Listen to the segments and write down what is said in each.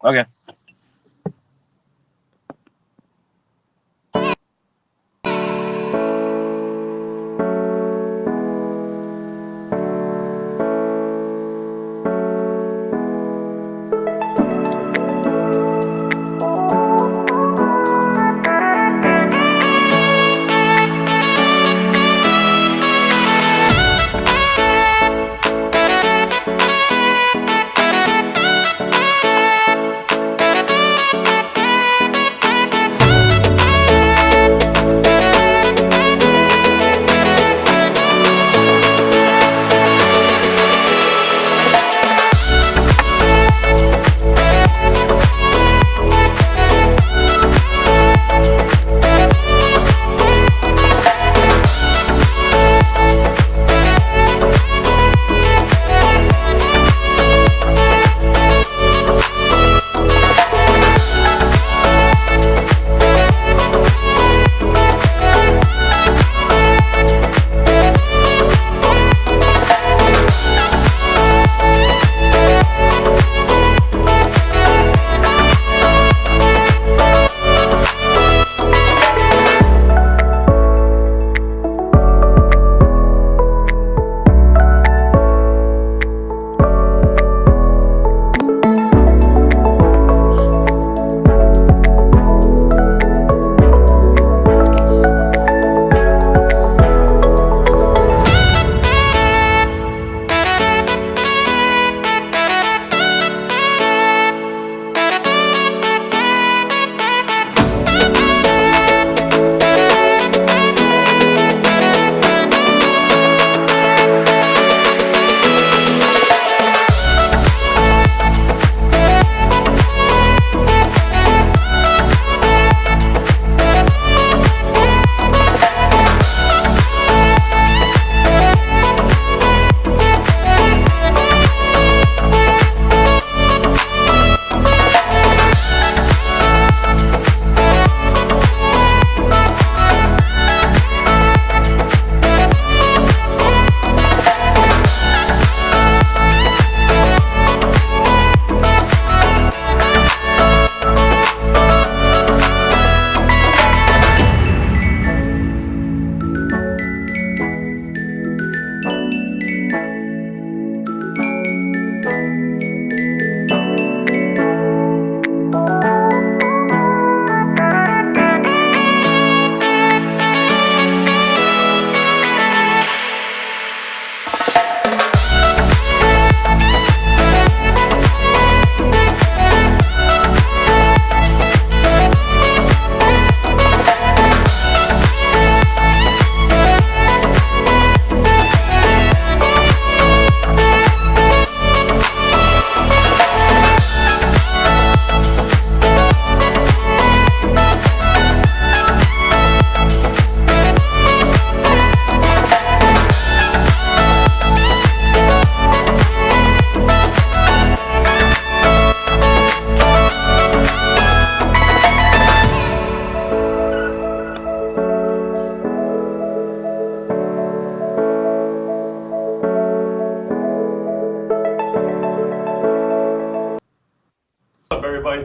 Okay.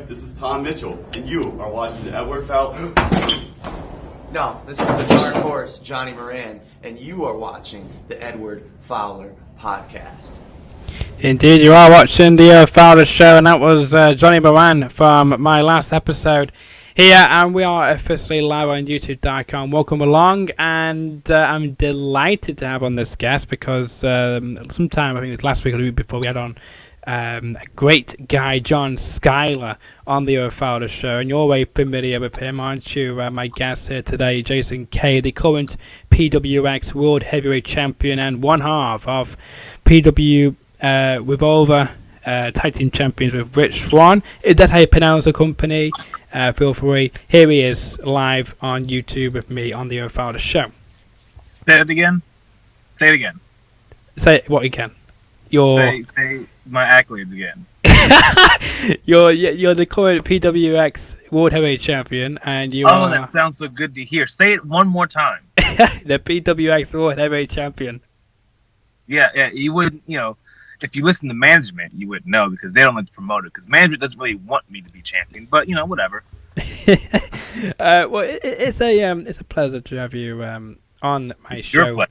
This is Tom Mitchell, and you are watching the Edward Fowler. No, this is the dark horse, Johnny Moran, and you are watching the Edward Fowler podcast. Indeed, you are watching the Fowler show, and that was Johnny Moran from my last episode here, and we are officially live on YouTube.com. Welcome along, and I'm delighted to have on this guest because sometime, I think it was last week or the week before, we had on a great guy, John Schuyler, on the Fowler show, and you're very familiar with him, aren't you? My guest here today, Jason Cade, the current PWX World Heavyweight Champion and one half of PW Revolver Tag Team Champions with Rich Swann. Is that how you pronounce the company? Feel free. Here he is, live on YouTube with me on the Fowler show. Say it again. Say it again. Say what you can. Say my accolades again. You're the current PWX World Heavyweight Champion, and you are... that sounds so good to hear. Say it one more time. The PWX World Heavyweight Champion. Yeah, you wouldn't, if you listen to management, you would know because they don't like to promote it. Because management doesn't really want me to be champion, but whatever. Well, it's a pleasure to have you on my show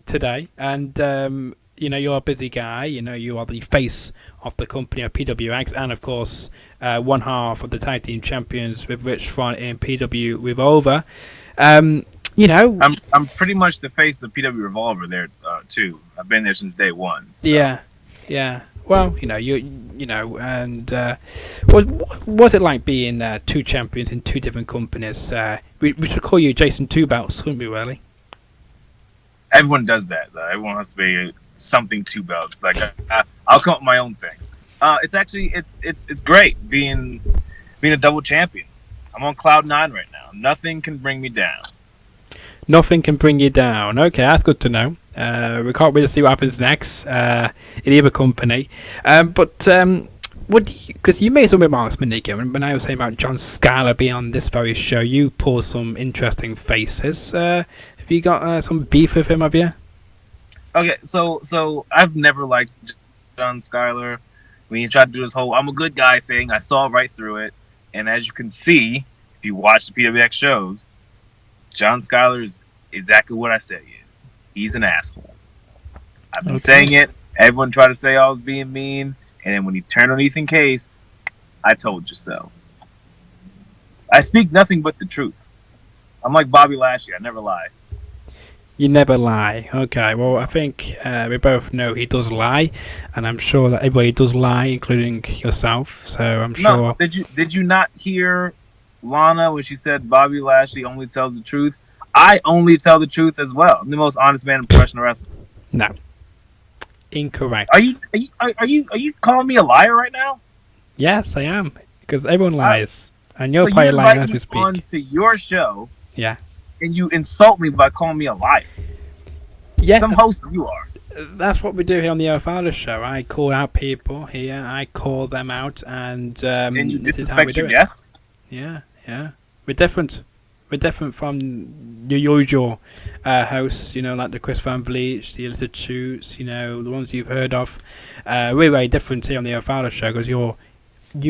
today, and you're a busy guy. You are the face of the company of PWX, and of course, one half of the tag team champions with Rich Swann in PW Revolver. I'm pretty much the face of PW Revolver there too. I've been there since day one. So. Yeah. Well, and what's it like being two champions in two different companies? We should call you Jason Two Belts, couldn't we, really? Everyone does that, though. Everyone has to be something two belts. Like I'll come up with my own thing. It's actually it's great being a double champion. I'm on cloud 9 right now. Nothing can bring me down. Nothing can bring you down. Okay, that's good to know. We can't wait to see what happens next in either company. But because you made some remarks, Maniko, when I was saying about John Schuyler being on this very show, you pulled some interesting faces. Have you got some beef with him, have you? Okay, so I've never liked John Schuyler. When he tried to do this whole "I'm a good guy" thing, I saw right through it. And as you can see, if you watch the PWX shows, John Schuyler is exactly what I said he is. He's an asshole. I've been saying it. Everyone tried to say I was being mean. And then when he turned on Ethan Case, I told you so. I speak nothing but the truth. I'm like Bobby Lashley. I never lie. You never lie. Okay, well, I think we both know he does lie. And I'm sure that everybody does lie, including yourself. So I'm sure... No, did you not hear Lana when she said Bobby Lashley only tells the truth? I only tell the truth as well. I'm the most honest man in professional wrestling. No. Incorrect. Are you calling me a liar right now? Yes, I am. Because everyone lies. And you're probably lying as we speak. On to your show. Yeah. And you insult me by calling me a liar. Yeah. Some host you are. That's what we do here on the Edward Fowler show. I call out people here. I call them out, and this is how we do it. Yes. Yeah. We're different. We're different from your usual hosts, like the Chris Van Vliet, the Illicit Shoots, the ones you've heard of. We're very different here on the Edward Fowler show because you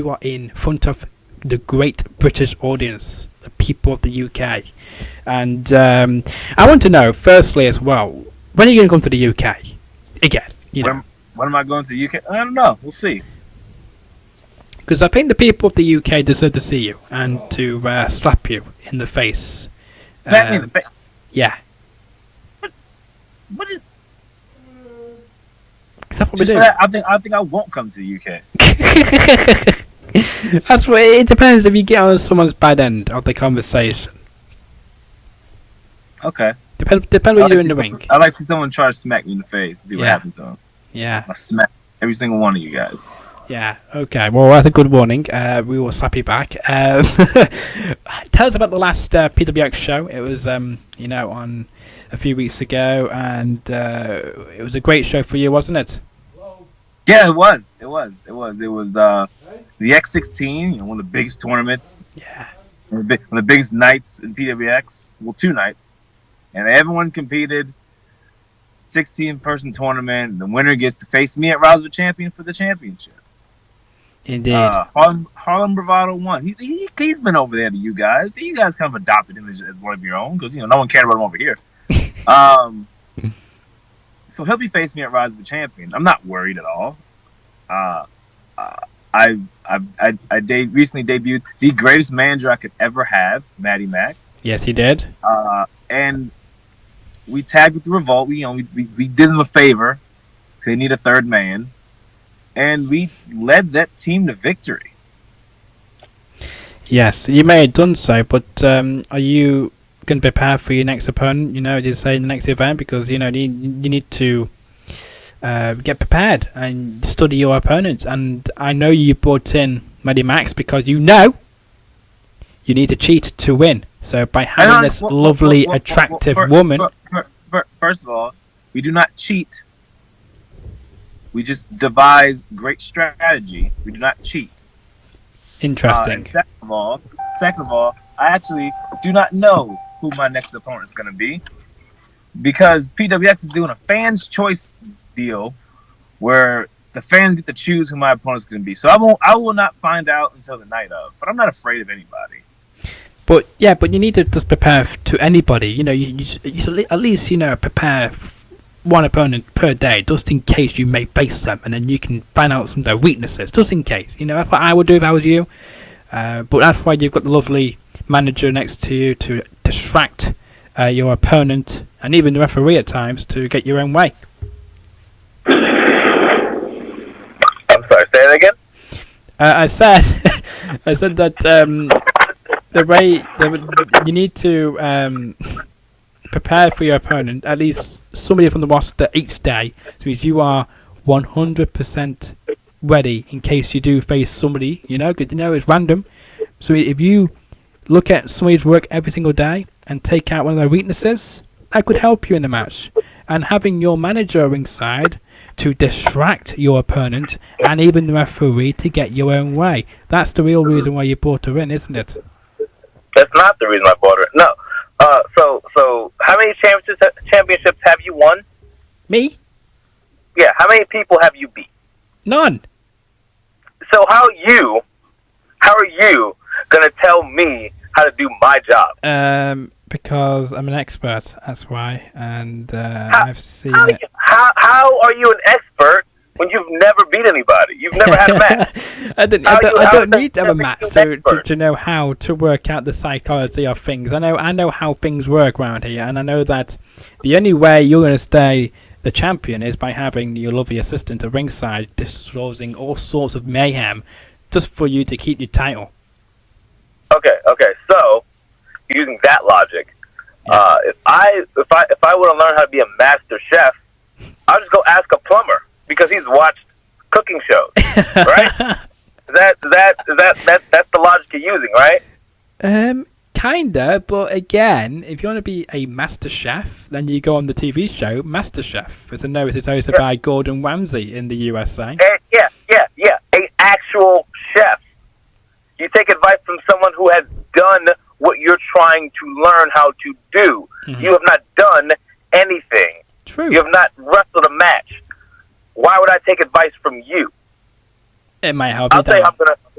are in front of the great British audience, the people of the UK. And I want to know, firstly as well, when are you going to come to the UK? Again, When am I going to the UK? I don't know. We'll see. Because I think the people of the UK deserve to see you and to slap you in the face. Slap me in the face? Yeah. What is... That's what we do. I think I won't come to the UK. That's what it depends if you get on someone's bad end of the conversation. Okay. Depend what you do in the ring. I like to see someone try to smack me in the face and see what happens to them. Yeah. I smack every single one of you guys. Yeah, okay. Well, that's a good warning. We will slap you back. Tell us about the last PWX show. It was, on a few weeks ago, and it was a great show for you, wasn't it? Yeah, it was. It was the X16, one of the biggest tournaments. Yeah. One of the biggest nights in PWX. Well, 2 nights. And everyone competed. 16-person tournament. The winner gets to face me at Rise of the Champion for the championship. Indeed. Harlem Bravado won. He's been over there to you guys. You guys kind of adopted him as one of your own because no one cared about him over here. So he'll be facing me at Rise of the Champion. I'm not worried at all. I recently debuted the greatest manager I could ever have, Matty Max. Yes, he did. And we tagged with the Revolt. We did them a favor. They need a third man. And we led that team to victory. Yes, you may have done so, but are you going to prepare for your next opponent? You say the next event because you need to get prepared and study your opponents. And I know you brought in Matty Max because you need to cheat to win. So by having this lovely, attractive woman, first of all, we do not cheat. We just devise great strategy. We do not cheat. Interesting. And second of all, I actually do not know who my next opponent is going to be because PWX is doing a fans' choice deal where the fans get to choose who my opponent's going to be. So I will not find out until the night of. But I'm not afraid of anybody. But you need to just prepare to anybody. You should at least prepare one opponent per day, just in case you may face them, and then you can find out some of their weaknesses, just in case. That's what I would do if I was you. But that's why you've got the lovely manager next to you to distract your opponent and even the referee at times to get your own way. I'm sorry, say that again? I said that the way you need to prepare for your opponent, at least somebody from the roster each day, so you are 100% ready in case you do face somebody, because it's random. So if you look at somebody's work every single day and take out one of their weaknesses, that could help you in the match. And having your manager ringside to distract your opponent and even the referee to get your own way. That's the real reason why you brought her in, isn't it? That's not the reason I bought her. No. So how many championships have you won? Me? Yeah. How many people have you beat? None. So how are you gonna tell me how to do my job? Because I'm an expert. That's why, and I've seen it. How are you an expert when you've never beat anybody? You've never had a match. I don't need to have a match to know how to work out the psychology of things. I know how things work around here, and I know that the only way you're going to stay the champion is by having your lovely assistant at ringside disclosing all sorts of mayhem just for you to keep your title. Okay. So using that logic, if I want to learn how to be a master chef, I'll just go ask a plumber because he's watched cooking shows, right? That's the logic you're using, right? Kinda, but again, if you want to be a master chef, then you go on the TV show Master Chef. As I know, it's hosted by Gordon Ramsay in the USA. Yeah. An actual chef. You take advice from someone who has done what you're trying to learn how to do. Mm-hmm. You have not done anything. True. You have not wrestled a match. Why would I take advice from you? It might help you.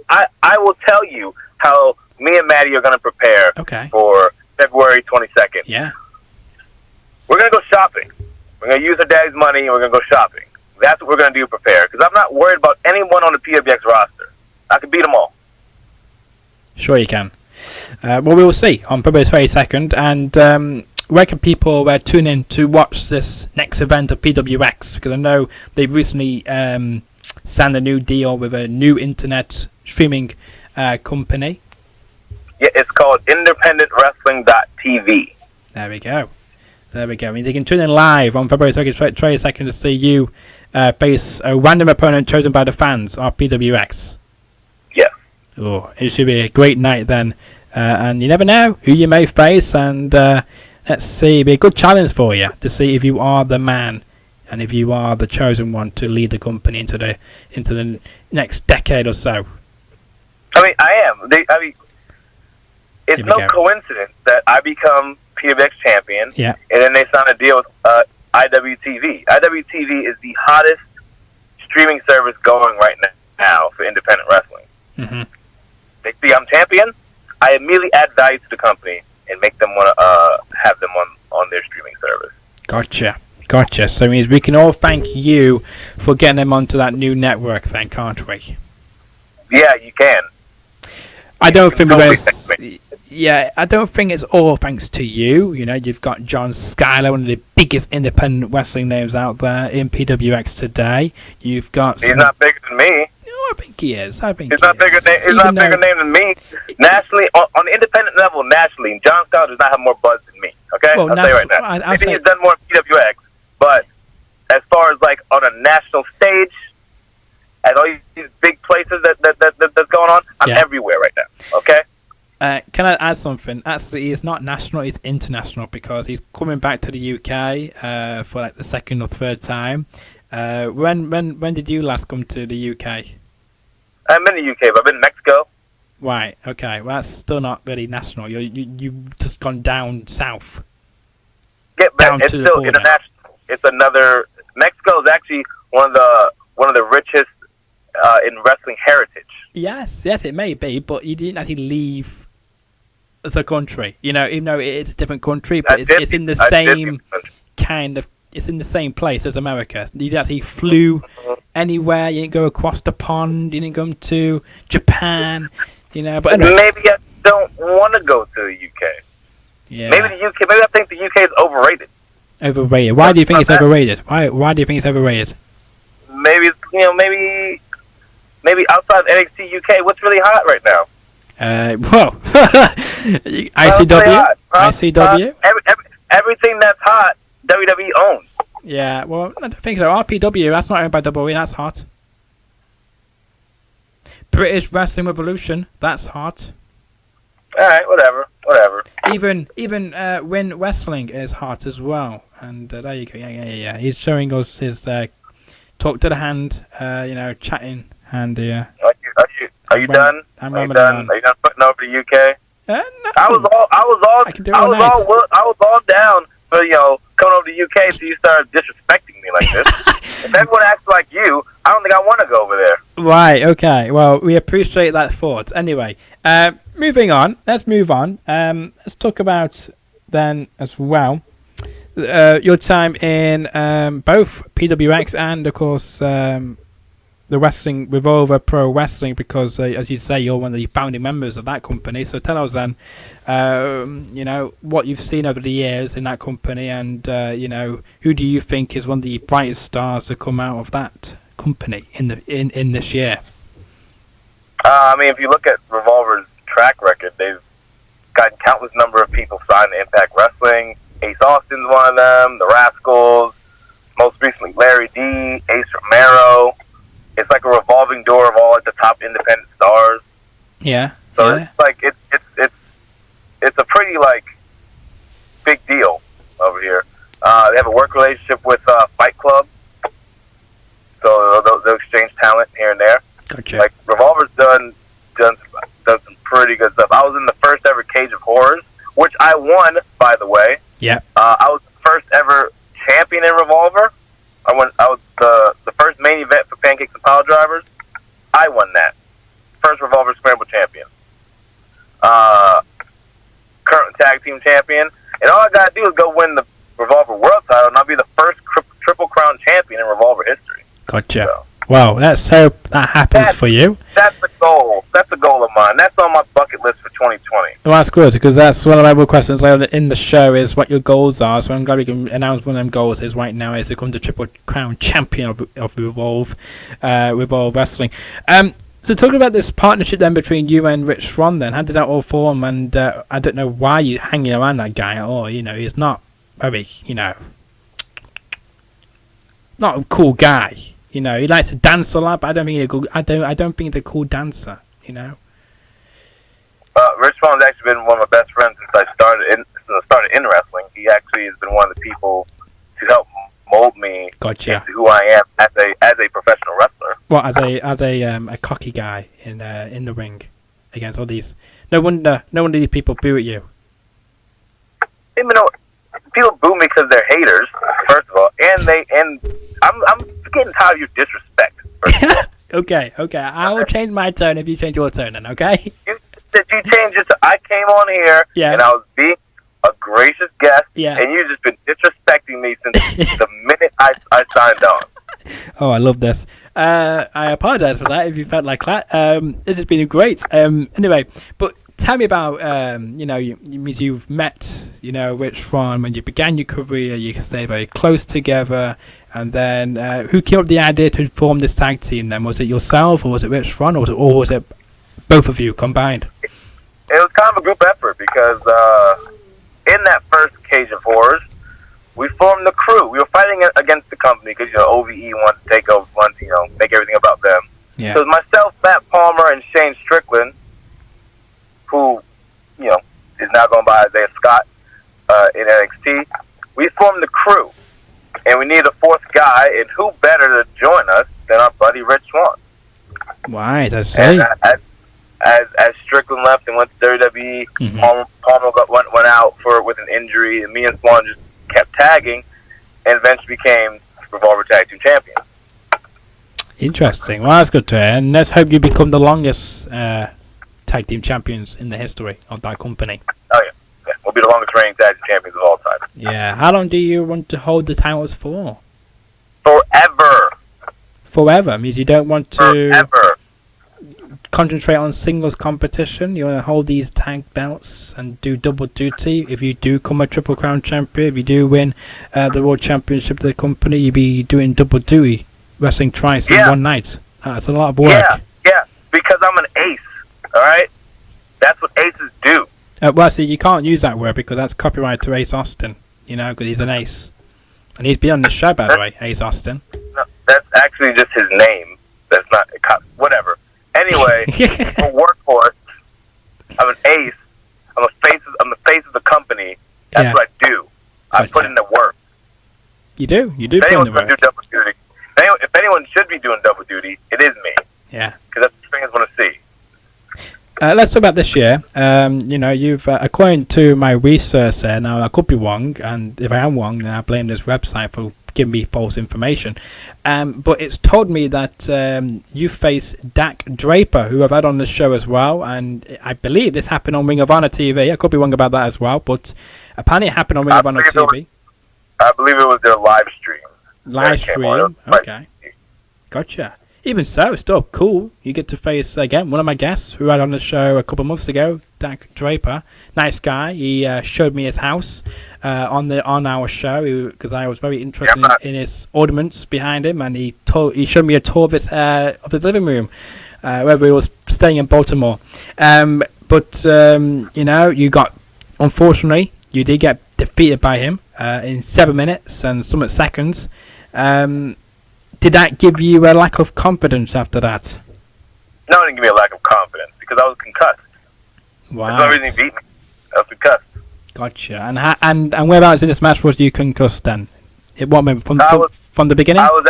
I will tell you how me and Maddie are going to prepare for February 22nd. Yeah. We're going to go shopping. We're going to use our daddy's money and we're going to go shopping. That's what we're going to do, prepare. Because I'm not worried about anyone on the PWX roster. I can beat them all. Sure you can. Well, we will see on February 22nd. And where can people tune in to watch this next event of PWX? Because I know they've recently signed a new deal with a new internet streaming company. Yeah, it's called IndependentWrestling.tv. There we go. I mean, they can tune in live on February 22nd to see you face a random opponent chosen by the fans of PWX. Yeah. Oh, it should be a great night then. And you never know who you may face. And let's see, it'll be a good challenge for you to see if you are the man and if you are the chosen one to lead the company into the next decade or so. I mean, I am. It's no coincidence that I become PWX champion, and then they sign a deal with IWTV. IWTV is the hottest streaming service going right now for independent wrestling. Mm-hmm. They see I'm champion, I immediately add value to the company and make them want to have them on their streaming service. Gotcha. So it means we can all thank you for getting them onto that new network then, can't we? Yeah, you can. I don't think I don't think it's all thanks to you. You've got John Schuyler, one of the biggest independent wrestling names out there in PWX today. You've got. He's not bigger than me. I think he is. He's not bigger name than me. Nationally, on the independent level, nationally, John Schuyler does not have more buzz than me. Okay, I'll say right now. Maybe he's done more in PWX, but as far as like on a national stage, at all these big places that's going on, I'm everywhere right now. Okay. Can I add something? Actually, it's not national; it's international because he's coming back to the UK for like the second or third time. When did you last come to the UK? I'm in the UK, but I've been in Mexico. Right. Okay. Well, that's still not really national. You've just gone down south. Yeah, but it's still international. It's another Mexico is actually one of the richest in wrestling heritage. Yes, it may be, but you didn't actually leave the country. Even though it's a different country, but it's in the same kind of. It's in the same place as America. You actually flew anywhere. You didn't go across the pond. You didn't go to Japan. But anyway. Maybe I don't want to go to the UK. Yeah. Maybe the UK. Maybe I think the UK is overrated. Overrated. Why do you think it's overrated? Why do you think it's overrated? Maybe maybe outside of NXT UK, what's really hot right now? ICW. Everything that's hot, WWE owns. Yeah. Well, I don't think so. RPW. That's not owned by WWE. That's hot. British Wrestling Revolution. That's hot. All right. Whatever. Even Win Wrestling is hot as well. And there you go. Yeah. He's showing us his talk to the hand. Chatting hand here. Are you done? Are you done putting over the UK? No. I was all down for coming over to the UK, so you started disrespecting me like this. If everyone acts like you, I don't think I want to go over there. Right. Okay. Well, we appreciate that thought. Anyway, moving on. Let's move on. Let's talk about then as well your time in both PWX and of course the Wrestling Revolver Pro Wrestling, because as you say, you're one of the founding members of that company. So tell us then, what you've seen over the years in that company, and who do you think is one of the brightest stars to come out of that company in this year? If you look at Revolver's track record, they've gotten countless number of people signed to Impact Wrestling. Ace Austin's one of them, the Rascals, most recently Larry D, Ace Romero. It's like a revolving door of all the top independent stars. Yeah. So it's like it's a pretty big deal over here. They have a work relationship with Fight Club, so they'll exchange talent here and there. Gotcha. Revolver's done some pretty good stuff. I was in the first ever Cage of Horrors, which I won, by the way. Yeah. I was the first ever champion in Revolver. I was the first main event for Pancakes and Pile Drivers. I won that. First Revolver Scramble champion. Current tag team champion. And all I gotta do is go win the Revolver World title, and I'll be the first Triple Crown champion in Revolver history. Gotcha. So, well, let's hope that happens for you. That's the goal. That's a goal of mine. That's on my bucket list for 2020. Well, that's good, because that's one of my other questions later in the show is what your goals are. So I'm glad we can announce one of them goals is right now is to become the Triple Crown champion of Revolve Wrestling. So talking about this partnership then between you and Rich Swann, then how did that all form? And I don't know why you're hanging around that guy at all. He's not very, not a cool guy. He likes to dance a lot, but I don't think he's a cool dancer. Rich Swann's actually been one of my best friends since I started in wrestling. He actually has been one of the people to help mold me into who I am as a professional wrestler. Well, as a cocky guy in the ring against all these. No wonder these people boo at you. People boo me because they're haters, first of all, and I'm getting tired of your disrespect. Okay. I will change my tone if you change your tone, then. Okay. You changed it to I came on here and I was being a gracious guest, and you've just been disrespecting me since the minute I signed on. Oh, I love this. I apologize for that if you felt like that. This has been great. Anyway, but tell me about you've met Rich Swann when you began your career. You stayed very close together, and then who came up with the idea to form this tag team? Then was it yourself, or was it Rich Swann, or was it both of you combined? It was kind of a group effort because in that first Cage of Horrors, we formed the crew. We were fighting against the company because OVE wanted to take over, wanted to make everything about them. Yeah. So it was myself, Matt Palmer, and Shane Strickland, who is now going by Isaiah Scott in NXT. We formed the crew, and we needed a fourth guy, and who better to join us than our buddy Rich Swann? Right, I see. As Strickland left and went to WWE, Palmer went out with an injury, and me and Swann just kept tagging, and eventually became Revolver Tag Team Champions. Interesting. Well, that's good to hear. And let's hope you become the longest tag team champions in the history of that company. Oh, yeah. We'll be the longest reigning tag team champions of all time. Yeah. How long do you want to hold the titles for? Forever. Forever means you don't want to Forever. concentrate on singles competition. You want to hold these tag belts and do double duty. If you do come a Triple Crown champion, if you do win the World Championship of the company, you'll be doing double duty, wrestling twice in one night. That's a lot of work. Yeah, because I'm an ace, alright? That's what aces do. Well, see, you can't use that word because that's copyright to Ace Austin, because he's an ace. And he's been on this show, by the way, Ace Austin. No, that's actually just his name. That's not, whatever. Anyway, I'm a workhorse. I'm an ace. I'm the face of the company. That's what I do. I put in the work. You do put in the work. Do double duty. If anyone should be doing double duty, it is me. Yeah. Because that's what fans want to see. Let's talk about this year. You've, according to my research there, now I could be wrong, and if I am wrong, then I blame this website for giving me false information. But it's told me that you face Dak Drapper, who I've had on the show as well, and I believe this happened on Ring of Honor TV. I could be wrong about that as well, but apparently it happened on Ring of Honor TV. I believe it was their live stream. Live stream? Okay. Gotcha. Even so, it's still cool. You get to face, again, one of my guests who had on the show a couple of months ago, Dak Drapper. Nice guy. He showed me his house on our show because I was very interested in his ornaments behind him, and he showed me a tour of his living room where he was staying in Baltimore. Unfortunately, you did get defeated by him in 7 minutes and some seconds. Did that give you a lack of confidence after that? No, it didn't give me a lack of confidence because I was concussed. Wow. That's the only reason he beat me. I was concussed. Gotcha. And whereabouts in this match was you concussed then? From the beginning? I was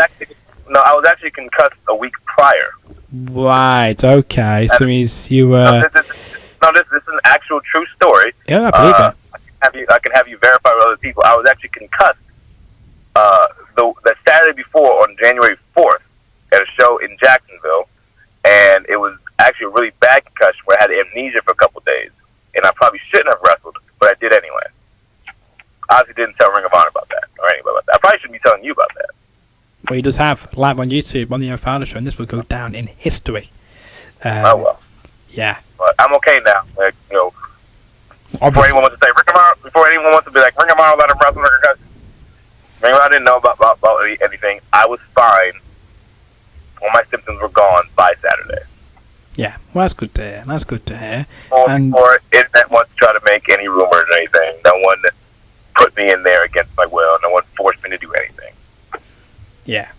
actually concussed a week prior. Right. Okay. So means you were. This is an actual true story. Yeah, I believe it. I can have you verify with other people. I was actually concussed the Saturday before on January 4th at a show in Jacksonville, and it was actually a really bad concussion where I had amnesia for a couple days, and I probably shouldn't have wrestled, but I did anyway. I obviously didn't tell Ring of Honor about that or anybody about that. I probably shouldn't be telling you about that. Well, he does have live on YouTube on the Edward Fowler show, and this will go down in history. Oh well. Yeah. But I'm okay now. Before anyone wants to say before anyone wants to be like Ring of Honor let him wrestle concussion. I didn't know about anything. I was fine. All my symptoms were gone by Saturday. Yeah, well, that's good to hear. That's good to hear. Or internet wants to try to make any rumors or anything. No one put me in there against my will. No one forced me to do anything. Yeah.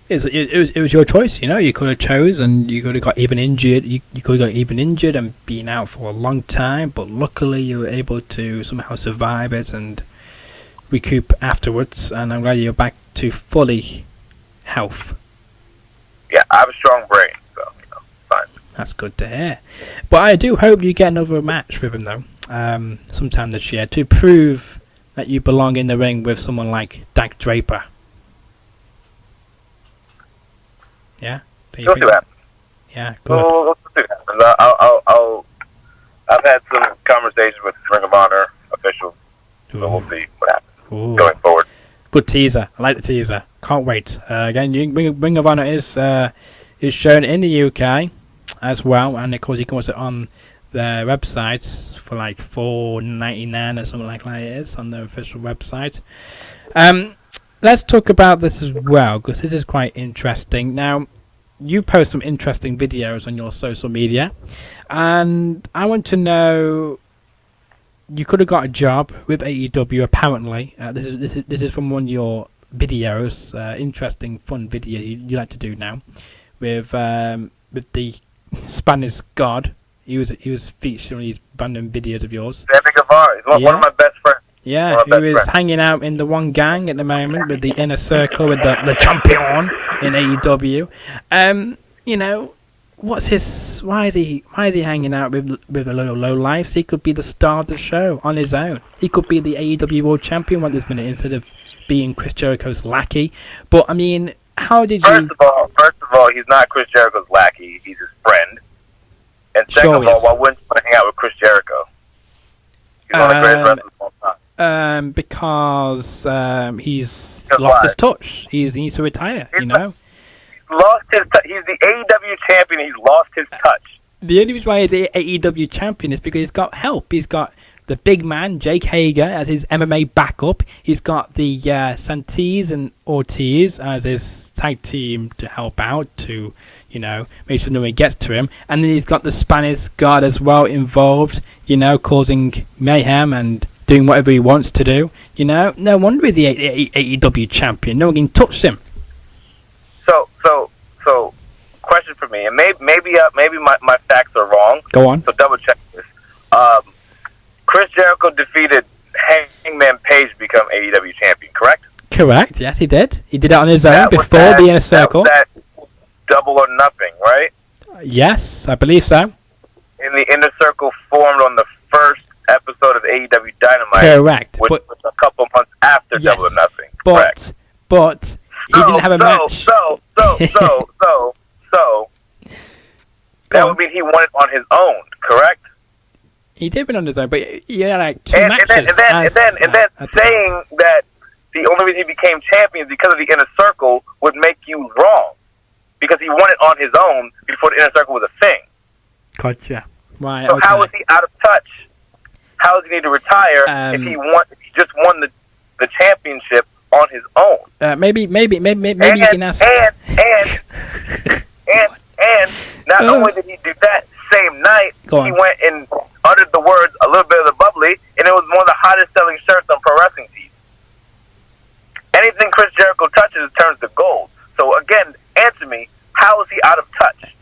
It was your choice, You could have chose, and you could have got even injured. You could have got even injured and been out for a long time, but luckily you were able to somehow survive it and recoup afterwards, and I'm glad you're back to fully health. Yeah, I have a strong brain, so fine. That's good to hear. But I do hope you get another match with him though, sometime this year, to prove that you belong in the ring with someone like Dak Drapper. Yeah. We'll see what happens. Yeah. Good. We'll see what happens. I've had some conversations with Ring of Honor officials, so we'll see what happens. Going forward. Good teaser. I like the teaser. Can't wait. Again, Ring of Honor is shown in the UK as well, and of course you can watch it on their website for like $4.99 or something like that. It is on their official website. Let's talk about this as well, because this is quite interesting. Now, you post some interesting videos on your social media, and I want to know. You could have got a job with AEW. Apparently, this is from one of your videos. Interesting, fun video you like to do now, with the Spanish God. He was featured on these random videos of yours. Sammy Guevara, he's one of my best friends. Yeah, who is hanging out in the one gang at the moment with the Inner Circle, with the champion in AEW. What's his? Why is he hanging out with a little low life? He could be the star of the show on his own. He could be the AEW World Champion at this minute instead of being Chris Jericho's lackey. But I mean, how did First of all, he's not Chris Jericho's lackey. He's his friend. And second of all, why wouldn't you hang out with Chris Jericho? He's one of the greatest wrestlers of all time. Because he's lost his touch. He needs to retire. He's lost his touch. He's the AEW champion. He's lost his touch. The only reason why he's AEW champion is because he's got help. He's got the big man, Jake Hager, as his MMA backup. He's got the Santiz and Ortiz as his tag team to help out, to, make sure no one gets to him. And then he's got the Spanish guard as well involved, causing mayhem and doing whatever he wants to do. No wonder he's the AEW champion. No one can touch him. So, question for me, and maybe my facts are wrong. Go on. So double check this. Chris Jericho defeated Hangman Page to become AEW champion, correct? Correct. Yes, he did. He did it on his own before the Inner Circle. That Double or Nothing, right? Yes, I believe so. And the Inner Circle formed on the first episode of AEW Dynamite. Correct. Which was a couple months after Double or Nothing. Correct. But he didn't have a match. So that would mean he won it on his own, correct? He did win on his own, but he had like two matches. And then saying that the only reason he became champion is because of the Inner Circle would make you wrong. Because he won it on his own before the Inner Circle was a thing. Gotcha. Right, so how is he out of touch? How does he need to retire if he just won the championship on his own? Maybe you can ask. And not only did he do that same night, he went and uttered the words "a little bit of the bubbly," and it was one of the hottest selling shirts on pro wrestling tees. Anything Chris Jericho touches turns to gold. So again, answer me: how is he out of touch?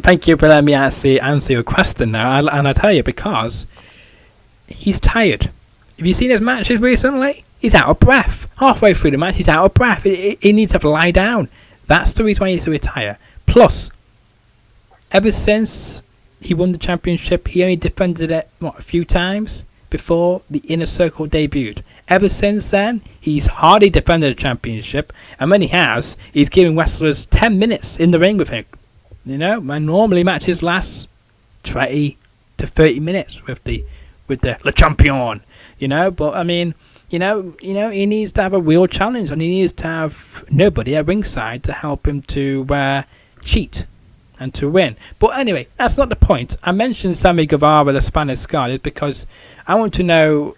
Thank you for letting me answer your question now, and I tell you, because he's tired. Have you seen his matches recently? He's out of breath. Halfway through the match, he's out of breath. He needs to lie down. That's the reason why he needs to retire. Plus, ever since he won the championship, he only defended it, a few times before the Inner Circle debuted. Ever since then, he's hardly defended the championship, and when he has, he's giving wrestlers 10 minutes in the ring with him. And normally matches last 20 to 30 minutes with the Le Champion. But I mean, he needs to have a real challenge, and he needs to have nobody at ringside to help him to cheat and to win. But anyway, that's not the point. I mentioned Sammy Guevara, the Spanish guard, because I want to know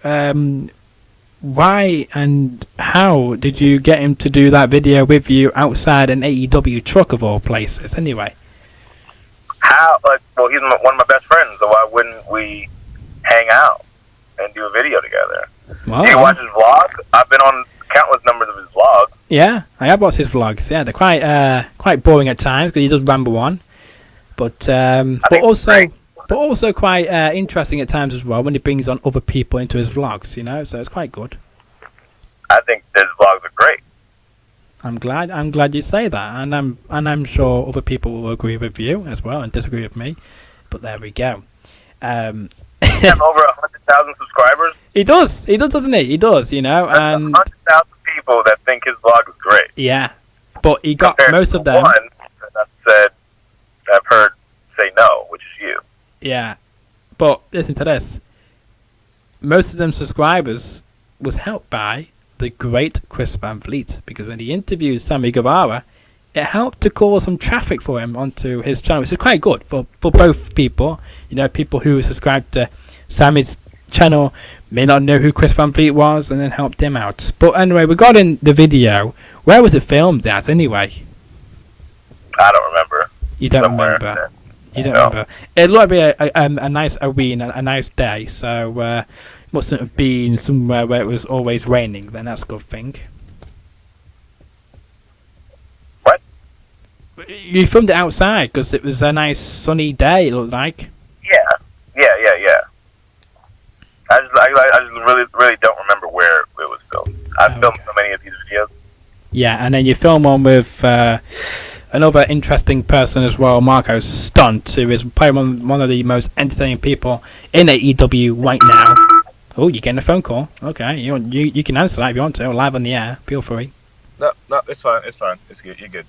why and how did you get him to do that video with you outside an AEW truck of all places? Anyway, well, he's one of my best friends, so why wouldn't we hang out and do a video together? Well, do you watch his vlog? I've been on countless numbers of his vlogs. Yeah, I have watched his vlogs. Yeah, they're quite boring at times because he does ramble on, but also quite interesting at times as well when he brings on other people into his vlogs. So it's quite good. I think his vlogs are great. I'm glad you say that, and I'm sure other people will agree with you as well and disagree with me. But there we go. He has over 100,000 subscribers. He does, doesn't he? He does, There's and 100,000 people that think his vlog is great. Yeah, but he got most of them. One that I've heard say no, which is you. Yeah, but listen to this. Most of them subscribers was helped by the great Chris Van Vliet, because when he interviewed Sammy Guevara, it helped to cause some traffic for him onto his channel, which is quite good for both people. People who subscribed to Sammy's channel may not know who Chris Van Vliet was, and then helped him out. But anyway, regarding the video, where was it filmed at anyway? I don't remember. You don't remember? You don't remember? It looked like a nice arena, a nice day, so mustn't have been somewhere where it was always raining. Then that's a good thing. What? You filmed it outside because it was a nice sunny day. It looked like. Yeah. I just really don't remember where it was filmed. I've filmed so many of these videos. Yeah, and then you film one with another interesting person as well, Marko Stunt, who is probably one of the most entertaining people in AEW right now. Oh, you're getting a phone call. Okay, you can answer that if you want to. Live on the air. Feel free. No, it's fine. It's fine. It's good. You're good.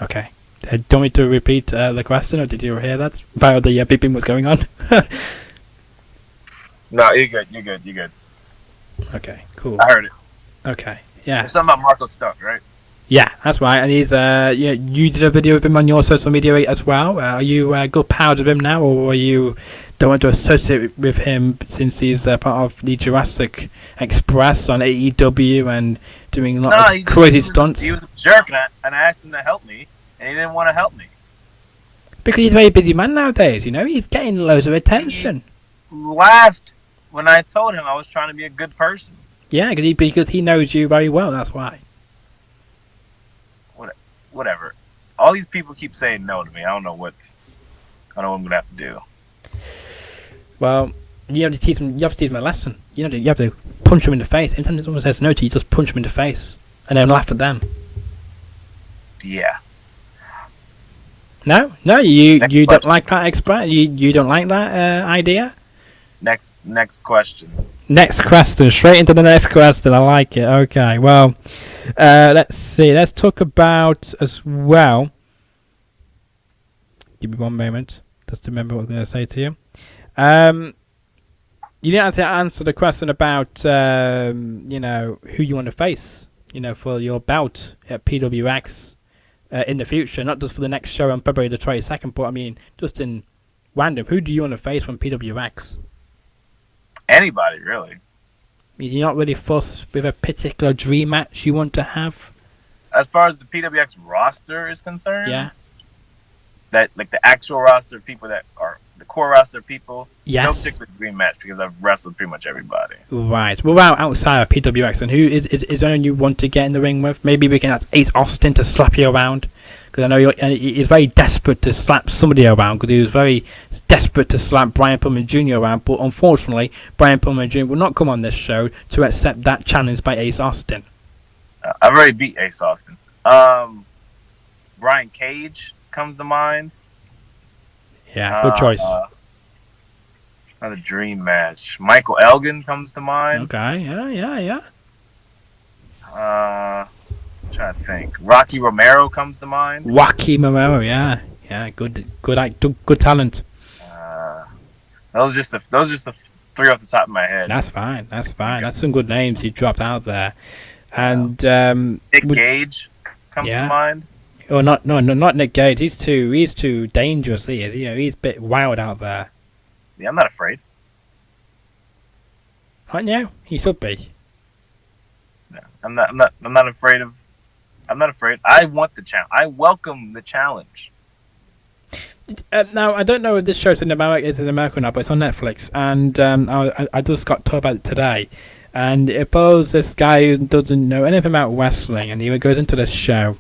Okay. Do you want me to repeat the question, or did you hear that? About the beeping was going on? No, you're good. You're good. You're good. Okay, cool. I heard it. Okay, yeah. There's something about Marko Stunt, right? Yeah, that's right. And he's you did a video of him on your social media as well. Are you good pals with him now, or are you don't want to associate with him since he's part of the Jurassic Express on AEW and doing a lot of crazy stunts? He was a jerk, and I asked him to help me, and he didn't want to help me. Because he's a very busy man nowadays, you know. He's getting loads of attention. He laughed when I told him I was trying to be a good person. Yeah, because he knows you very well, that's why. Whatever. All these people keep saying no to me. I don't know what I'm going to have to do. Well, you have to teach them a lesson. You have to punch them in the face. Anytime someone says no to you, just punch them in the face. And then laugh at them. Yeah. No, you don't like that express. You don't like that idea. Next question. Next question, straight into the next question. I like it. Okay, well, let's see. Let's talk about as well. Give me one moment, just to remember what I'm going to say to you. You didn't have to answer the question about who you want to face. For your bout at PWX. In the future, not just for the next show on February the 22nd, but I mean, just in random, who do you want to face from PWX? Anybody, really. You're not really fussed with a particular dream match you want to have? As far as the PWX roster is concerned? Yeah. That, like, the actual roster of people that are the core roster of people? Yes. No particular dream match, because I've wrestled pretty much everybody. Right. Well, outside of PWX, and who is there anyone you want to get in the ring with? Maybe we can ask Ace Austin to slap you around. Because I know he's very desperate to slap somebody around, because he was very desperate to slap Brian Pillman Jr. around, but unfortunately, Brian Pillman Jr. will not come on this show to accept that challenge by Ace Austin. I've already beat Ace Austin. Brian Cage comes to mind. Yeah, good choice. Another dream match. Michael Elgin comes to mind. Okay, yeah. Trying to think. Rocky Romero comes to mind. Rocky Romero, yeah, good talent. Those are just the three off the top of my head. That's fine. That's some good names you dropped out there. And Nick Gage comes to mind. Oh, not Nick Gage. He's too dangerous. He is. He's a bit wild out there. Yeah, I'm not afraid. Aren't you? He should be. No, I'm not afraid of. I'm not afraid. I want the challenge. I welcome the challenge. Now, I don't know if this show's in America or not, but it's on Netflix, and I just got told about it today. And suppose this guy who doesn't know anything about wrestling, and he goes into this show,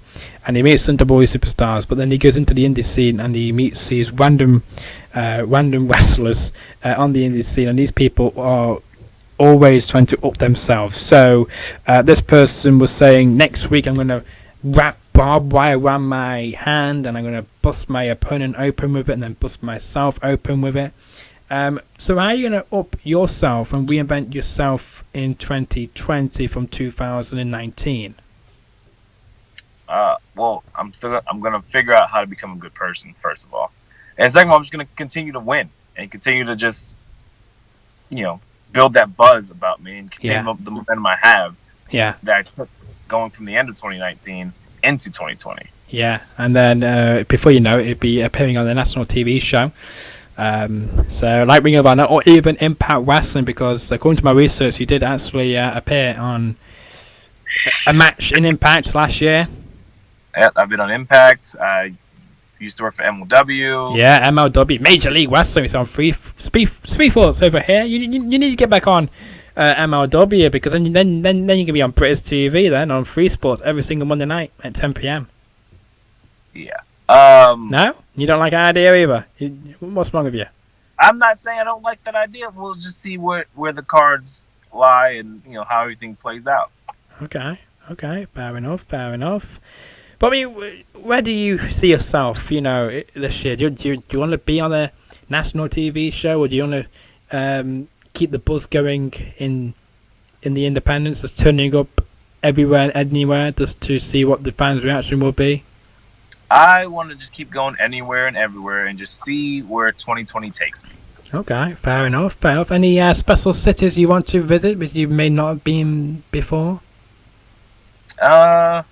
and he meets some WWE superstars, but then he goes into the indie scene, and he meets these random wrestlers on the indie scene, and these people are always trying to up themselves. So this person was saying, next week I'm going to wrap barbed wire around my hand, and I'm going to bust my opponent open with it, and then bust myself open with it. So how are you going to up yourself and reinvent yourself in 2020 from 2019? Well, I'm going to figure out how to become a good person, first of all. And second of all, I'm just going to continue to win and continue to just, build that buzz about me and continue the momentum I have. Yeah. That I took going from the end of 2019 into 2020. Yeah. And then before you know it, it'd be appearing on the national TV show. So like Ring of Honor or even Impact Wrestling, because according to my research, you did actually appear on a match in Impact last year. Yeah, I've been on Impact. I used to work for MLW. Yeah, MLW, Major League Wrestling. It's on Free Thoughts over here. You need to get back on MLW, because then you can be on British TV then on Free Sports every single Monday night at 10 p.m. Yeah. No? You don't like that idea either? What's wrong with you? I'm not saying I don't like that idea. We'll just see where the cards lie and how everything plays out. Okay. Fair enough. But I mean, where do you see yourself, this year? Do you want to be on a national TV show, or do you want to keep the buzz going in the independents, just turning up everywhere and anywhere just to see what the fans' reaction will be? I want to just keep going anywhere and everywhere and just see where 2020 takes me. Okay, fair enough, fair enough. Any special cities you want to visit but you may not have been before? I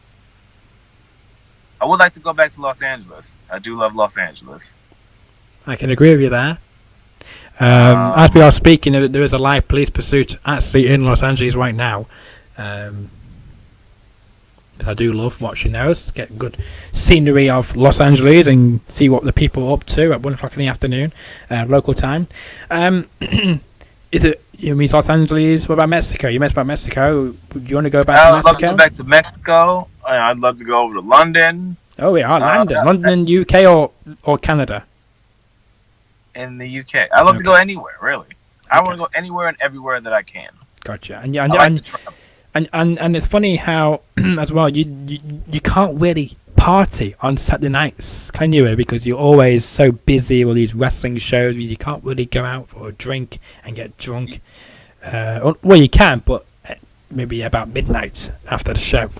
would like to go back to Los Angeles. I do love Los Angeles. I can agree with you there. As we are speaking, there is a live police pursuit actually in Los Angeles right now. I do love watching those. Get good scenery of Los Angeles and see what the people are up to at 1 o'clock in the afternoon, local time. Is it? You mean Los Angeles? What about Mexico? You mentioned about Mexico. Do you want to go back to Mexico? I'd love to go back to Mexico. I'd love to go over to London. Oh, yeah, London. London, UK or Canada? In the UK. I'd love to go anywhere, really. I want to go anywhere and everywhere that I can. Gotcha. I like to travel. And it's funny how as well you can't really party on Saturday nights, can you? Because you're always so busy with these wrestling shows. You can't really go out for a drink and get drunk. Well, you can, but maybe about midnight after the show.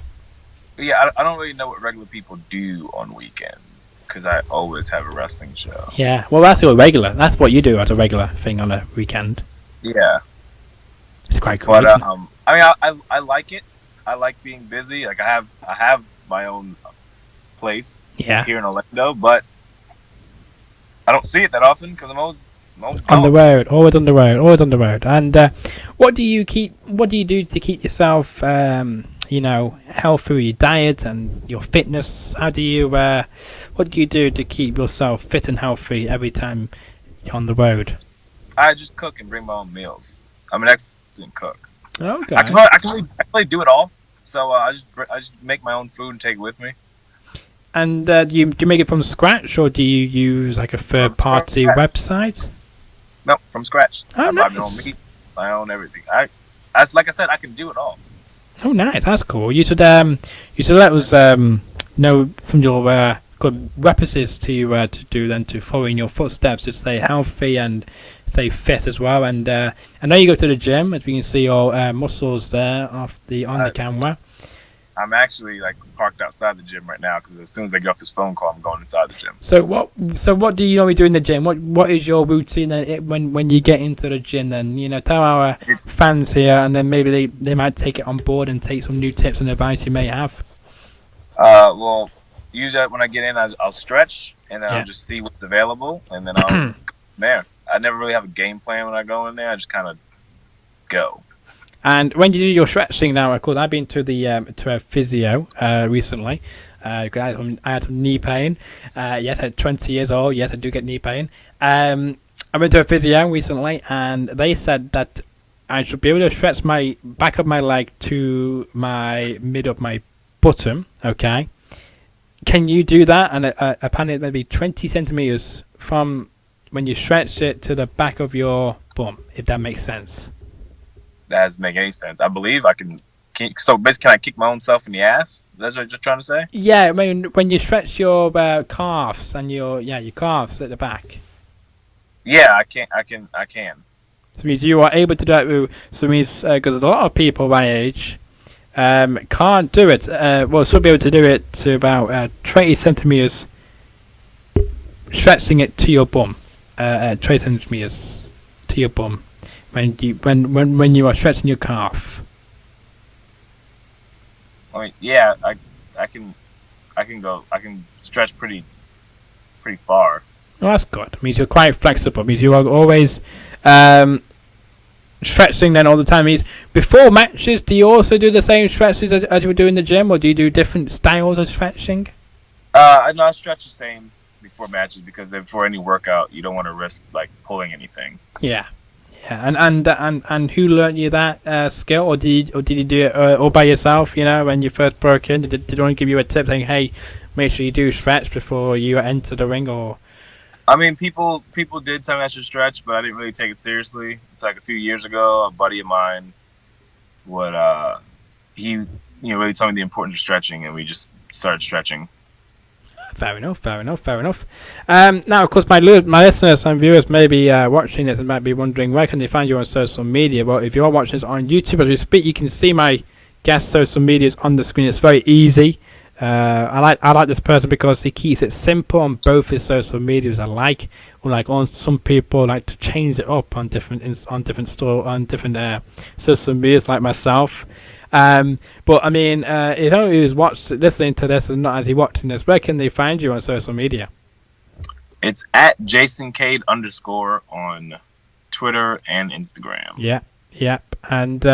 Yeah, I don't really know what regular people do on weekends because I always have a wrestling show. Yeah, well, that's your regular. That's what you do as a regular thing on a weekend. Yeah, it's quite cool. But I mean, I like it. I like being busy. Like I have my own place here in Orlando, but I don't see it that often because I'm always on the road, always on the road. And what do you do to keep yourself, healthy with your diet and your fitness? How do you, what do you do to keep yourself fit and healthy every time you're on the road? I just cook and bring my own meals. I'm an excellent cook. Okay. I can really do it all. So I just make my own food and take it with me. And do you make it from scratch, or do you use like a third-party website? No, from scratch. Oh, I nice. buy my own meat, my own everything. As like I said, I can do it all. Oh, nice. That's cool. You should let us know some of your good references to do then to follow in your footsteps to stay healthy and stay fit as well. And I know you go to the gym, as we can see your muscles there on the camera. I'm actually like parked outside the gym right now because as soon as I get off this phone call, I'm going inside the gym. So what do you normally do in the gym? What is your routine then when you get into the gym? Then tell our fans here, and then maybe they might take it on board and take some new tips and advice you may have. Well, usually when I get in, I'll stretch and then I'll just see what's available, and then I'll go from there. I never really have a game plan when I go in there. I just kind of go. And when you do your stretching now, of course, I've been to a physio recently. I had some knee pain. Yes, at 20 years old, yes, I do get knee pain. I went to a physio recently, and they said that I should be able to stretch my back of my leg to my mid of my bottom. Okay, can you do that? And apparently, it may be 20 centimeters from when you stretch it to the back of your bum, if that makes sense. That doesn't make any sense. I believe I can. So basically, can I kick my own self in the ass? That's what you're trying to say? Yeah, I mean, when you stretch your calves and your calves at the back. Yeah, I can. So means you are able to do that. So means because a lot of people my age can't do it. Well, should be able to do it to about 20 centimeters, stretching it to your bum. 20 centimeters to your bum. When you are stretching your calf. I mean, yeah, I can stretch pretty far. Well, that's good. It means you're quite flexible. It means you are always stretching then all the time. It means before matches, do you also do the same stretches as you would do in the gym, or do you do different styles of stretching? I stretch the same before matches because before any workout, you don't want to risk like pulling anything. Yeah. And who learned you that skill, or did you do it all by yourself? When you first broke in, did anyone give you a tip saying, "Hey, make sure you do stretch before you enter the ring"? Or I mean, people did tell me I should stretch, but I didn't really take it seriously. It's like a few years ago, a buddy of mine would he really told me the importance of stretching, and we just started stretching. Fair enough. Now, of course, my listeners and viewers may be watching this and might be wondering where can they find you on social media. Well, if you are watching this on YouTube as we speak, you can see my guest social medias on the screen. It's very easy. I like this person because he keeps it simple on both his social medias. Unlike on some people like to change it up on different social medias, like myself. But I mean, if anyone who's listening to this and not actually watching this, where can they find you on social media? It's at Jason Cade _ on Twitter and Instagram. Yep. And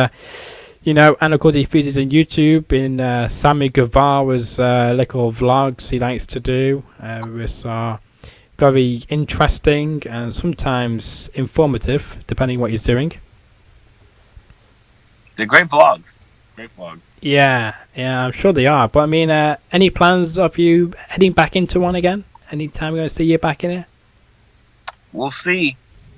and of course he features on YouTube in Sammy Guevara's little vlogs he likes to do, which are very interesting and sometimes informative, depending what he's doing. They're great vlogs. Yeah, I'm sure they are. But I mean, any plans of you heading back into one again? Anytime we're going to see you back in it? We'll see.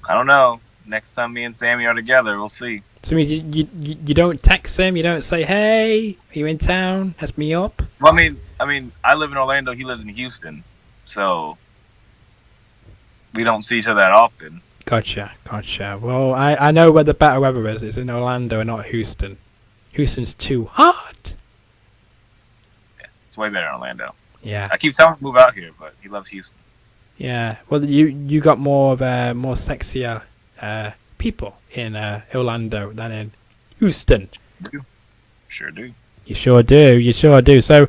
I don't know. Next time me and Sammy are together, we'll see. So you don't text him? You don't say, hey, are you in town? Hit me up? Well, I mean, I live in Orlando. He lives in Houston. So we don't see each other that often. Gotcha. Well, I know where the better weather is. It's in Orlando and not Houston. Houston's too hot. Yeah, it's way better in Orlando. Yeah. I keep telling him to move out here, but he loves Houston. Yeah. Well, you got more of more sexier people in Orlando than in Houston. Sure do. You sure do. So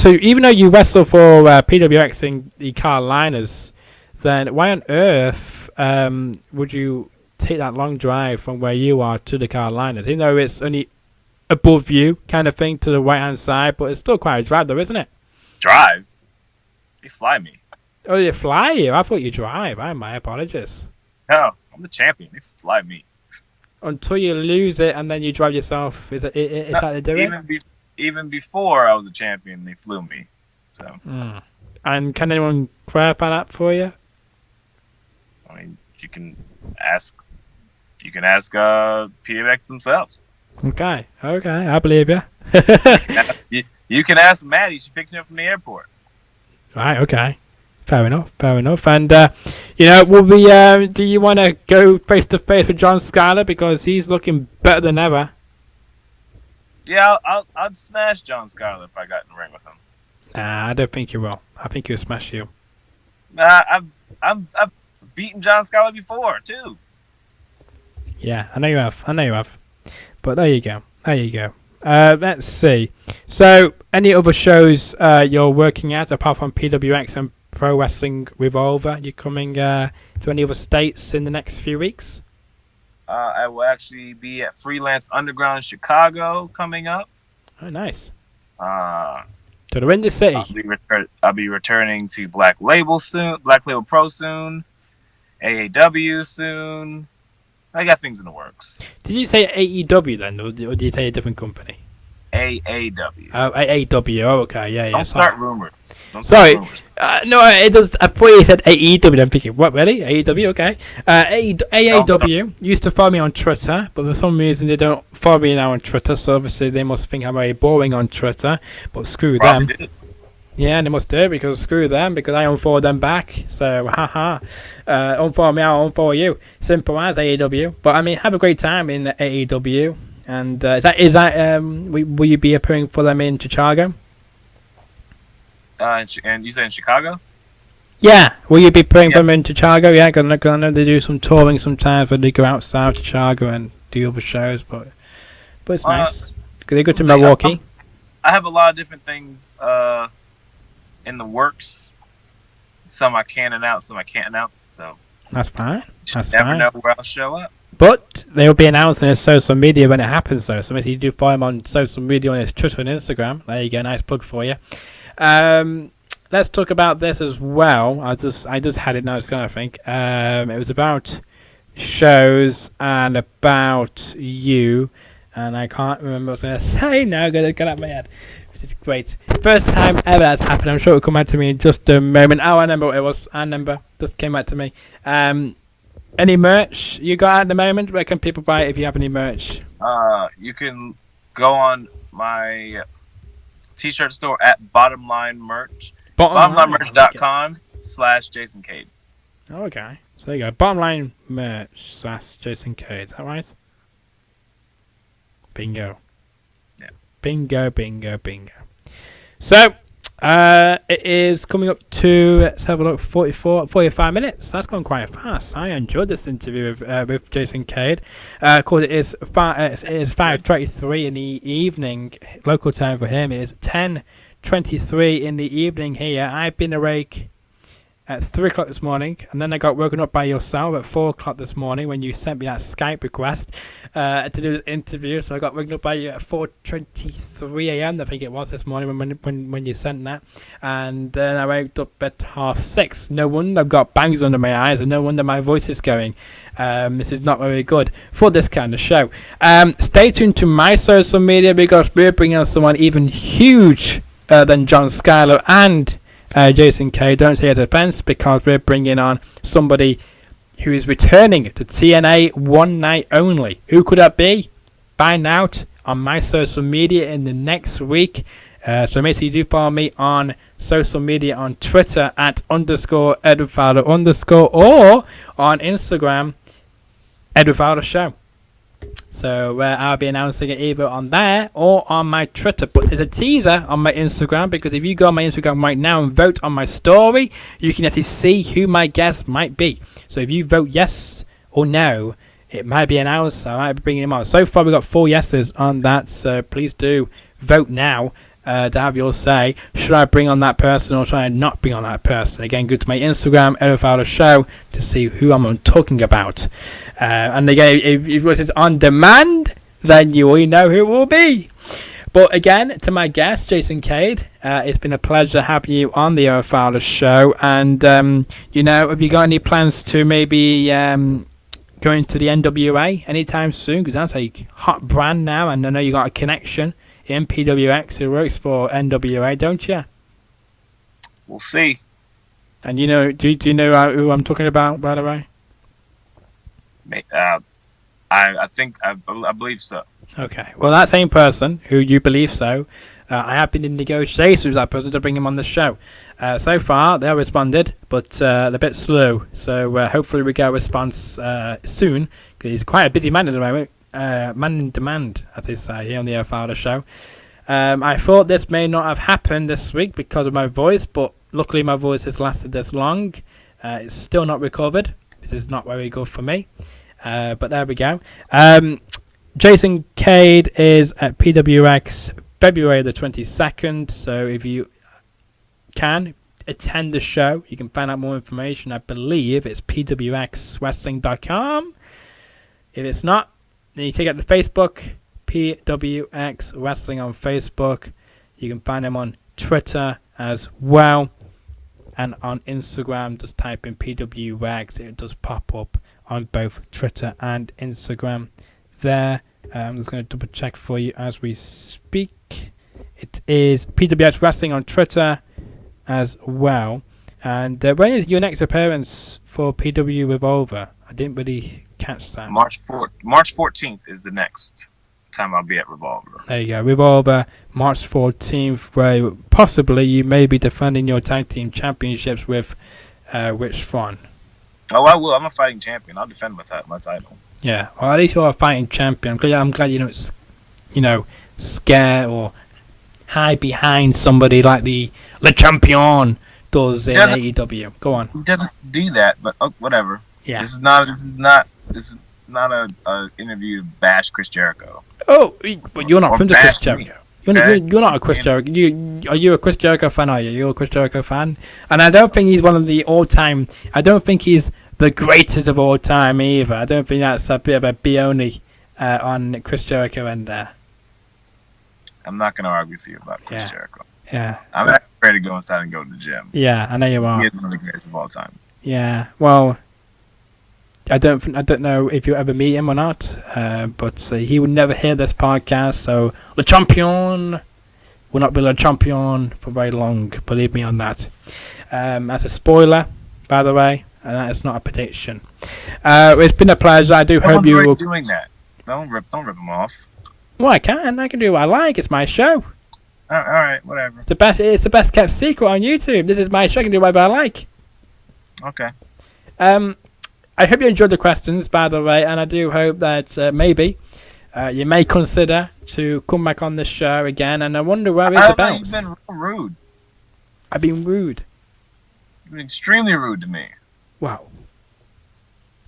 even though you wrestle for PWX in the Carolinas, then why on earth would you take that long drive from where you are to the Carolinas? Even though it's only above you kind of thing to the right hand side, but it's still quite a drive though, isn't it? Drive? They fly me. Oh, they fly you? I thought you drive. My apologies. No, I'm the champion. They fly me. Until you lose it and then you drive yourself. Is that how they do it? Even before I was a champion, they flew me. So. And can anyone clarify that for you? I mean, you can ask PWX themselves. Okay, I believe you. You can ask Maddie. She picked me up from the airport. Right, okay. Fair enough. And, will we, do you want to go face to face with John Skyler? Because he's looking better than ever. Yeah, I'd smash John Skyler if I got in the ring with him. Nah, I don't think you will. I think he'll smash you. I've beaten John Skyler before, too. Yeah, I know you have. But there you go. Let's see. So, any other shows you're working at apart from PWX and Pro Wrestling Revolver? You coming to any other states in the next few weeks? I will actually be at Freelance Underground in Chicago coming up. Oh, nice. To the Windy City. I'll be returning to Black Label Pro soon. AAW soon. I got things in the works. Did you say AEW then, or did you say a different company? AAW. Oh, AAW. Oh, okay. Yeah. Don't start rumors. Sorry. No, it does. I thought you said AEW. I'm thinking, what, really? AEW? Okay. AAW used to follow me on Twitter, but for some reason they don't follow me now on Twitter, so obviously they must think I'm very boring on Twitter, but screw them. Did. Yeah, they must do, because screw them, because I unfollow them back. So, haha. Unfollow me, I'll unfollow you. Simple as AEW. But, I mean, have a great time in AEW. And will you be appearing for them in Chicago? And you say in Chicago? Yeah. Will you be appearing for them in Chicago? Yeah, because I know they do some touring sometimes where they go outside of Chicago and do other shows. But it's nice. They go to Milwaukee. I have a lot of different things in the works. Some I can announce, some I can't announce. So that's fine. Never know where I'll show up. But they will be announcing his social media when it happens, though. So if you do follow him on social media on his Twitter and Instagram, there you go, nice plug for you. Let's talk about this as well. I just had it now. It's I think it was about shows and about you, and I can't remember what I was going to say now. I'm going to get out of my head. This is great. First time ever that's happened. I'm sure it'll come back to me in just a moment. Oh, I remember what it was. Just came back to me. Any merch you got at the moment? Where can people buy it if you have any merch? You can go on my t-shirt store at Bottom Line Merch, bottomlinemerch.com/Jason Cade. Okay, so there you go. Bottom line merch / Jason Cade. Is that right? Bingo. Yeah. Bingo. So, it is coming up to, let's have a look, 45 minutes. That's gone quite fast. I enjoyed this interview with Jason Cade. Of course, it is 5:23 in the evening. Local time for him is 10:23 in the evening here. I've been awake at 3 o'clock this morning, and then I got woken up by yourself at 4 o'clock this morning when you sent me that Skype request to do the interview. So I got woken up by you at 4:23 a.m. I think it was this morning when you sent that, and then I woke up at 6:30. No wonder I've got bangs under my eyes, and no wonder my voice is going. This is not very good for this kind of show. Stay tuned to my social media because we're bringing on someone even huge than John Skyler and Jason Cade. Don't say it offense, because we're bringing on somebody who is returning to TNA one night only. Who could that be? Find out on my social media in the next week. So make sure you do follow me on social media on Twitter at _Edward Fowler _ or on Instagram Edward Fowler Show. So I'll be announcing it either on there or on my Twitter. But there's a teaser on my Instagram, because if you go on my Instagram right now and vote on my story, you can actually see who my guest might be. So if you vote yes or no, it might be announced. I might be bringing him on. So far, we've got 4 yeses on that. So please do vote now to have your say. Should I bring on that person or should I not bring on that person? Again, go to my Instagram, Edward Fowler Show, to see who I'm talking about. And again, if it was on demand, then you already know who it will be. But again, to my guest, Jason Cade, it's been a pleasure having you on the Edward Fowler Show. And, have you got any plans to maybe going to the NWA anytime soon? Because that's a hot brand now, and I know you got a connection in PWX who works for NWA, don't you? We'll see. And do you know who I'm talking about, by the way? I believe so. Okay, well, that same person who you believe so, I have been in negotiations with that person to bring him on the show. So far, they have responded, but they're a bit slow. So hopefully we get a response soon, because he's quite a busy man at the moment. Man in demand, as they say here on the Edward Fowler Show. I thought this may not have happened this week because of my voice, but luckily my voice has lasted this long. It's still not recovered. This is not very good for me. But there we go. Jason Cade is at PWX February the 22nd. So if you can attend the show, you can find out more information. I believe it's pwxwrestling.com. If it's not, then you take out the Facebook, PWX Wrestling on Facebook. You can find them on Twitter as well. And on Instagram, just type in PWX. It does pop up on both Twitter and Instagram there. I'm just going to double check for you as we speak. It is PWX Wrestling on Twitter as well. And when is your next appearance for PW Revolver? I didn't really catch that. March 14th is the next time I'll be at Revolver. There you go, Revolver, March 14th, where possibly you may be defending your tag team championships with Rich Swann. Oh, I will. I'm a fighting champion. I'll defend my title. Yeah, well, at least you're a fighting champion. I'm glad you don't, scare or hide behind somebody like the Le Champion does in AEW. Go on. He doesn't do that, but whatever. Yeah. This is not a interview to bash Chris Jericho. Oh, but you're not friends with Chris Jericho. Okay. You're not a Chris Jericho. Are you a Chris Jericho fan? Are you? You're a Chris Jericho fan? And I don't think he's one of the all-time. I don't think he's the greatest of all time either. I don't think that's a bit of a B-only on Chris Jericho and there. I'm not going to argue with you about Chris Jericho. Yeah. I'm actually ready to go inside and go to the gym. Yeah, I know you are. He is one of the greatest of all time. Yeah, well, I don't know if you ever meet him or not, but he would never hear this podcast, so Le Champion will not be Le Champion for very long, believe me on that. As a spoiler, by the way, and that is not a prediction. It's been a pleasure. I do hope you will... doing that. Don't rip him off. Well, I can do what I like. It's my show. All right, whatever. It's the best kept secret on YouTube. This is my show. I can do whatever I like. Okay. I hope you enjoyed the questions, by the way, and I do hope that maybe you may consider to come back on this show again. And I wonder where is the bounce. You've been real rude. I've been rude. You've been extremely rude to me. Wow.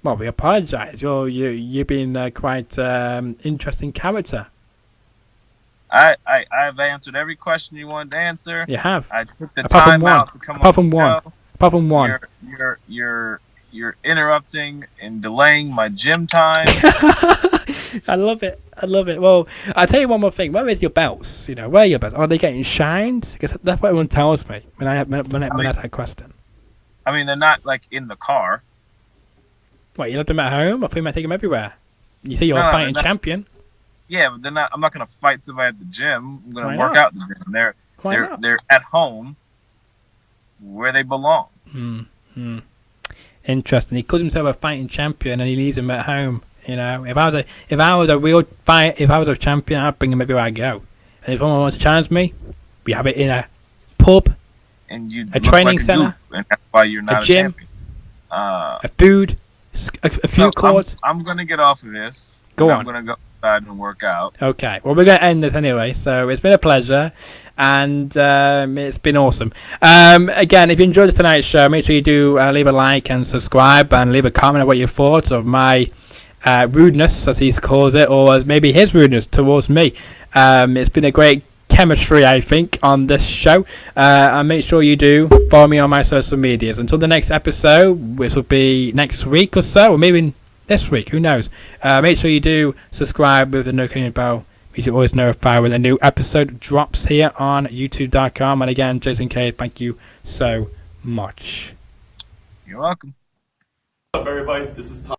Well, we apologise. You've been quite interesting character. I've answered every question you wanted to answer. You have. I took the Apart time from out to come Apart on from the one. show. Apart from one. You're interrupting and delaying my gym time. I love it. Well, I'll tell you one more thing. Where is your belts? Where are your belts? Are they getting shined? Because that's what everyone tells me when I ask that question. I mean, they're not like in the car. What, you left them at home? I thought you might take them everywhere. You say you're a fighting champion. Yeah, but they're not. I'm not gonna fight somebody at the gym. I'm gonna Why work not? out at the gym. They're at home, where they belong. Interesting. He calls himself a fighting champion, and he leaves him at home. If I was a real fight, if I was a champion, I'd bring him everywhere I go. And if someone wants to challenge me, we have it in a pub, And you a training center, and that's why you're not a gym, champion. a food, a food court. I'm gonna get off of this. Go on. I'm gonna go outside and work out. Okay, well, we're going to end this anyway, so it's been a pleasure, and it's been awesome. Again, if you enjoyed tonight's show, make sure you do leave a like and subscribe, and leave a comment of what you thought of my rudeness, as he calls it, or as maybe his rudeness towards me. It's been a great chemistry, I think, on this show, and make sure you do follow me on my social medias. Until the next episode, which will be next week or so, or maybe this week, who knows. Make sure you do subscribe with the notification bell. You should always notify when a new episode drops here on youtube.com. And again, Jason Cade, thank you so much. You're welcome. What's up, everybody? This is Tom.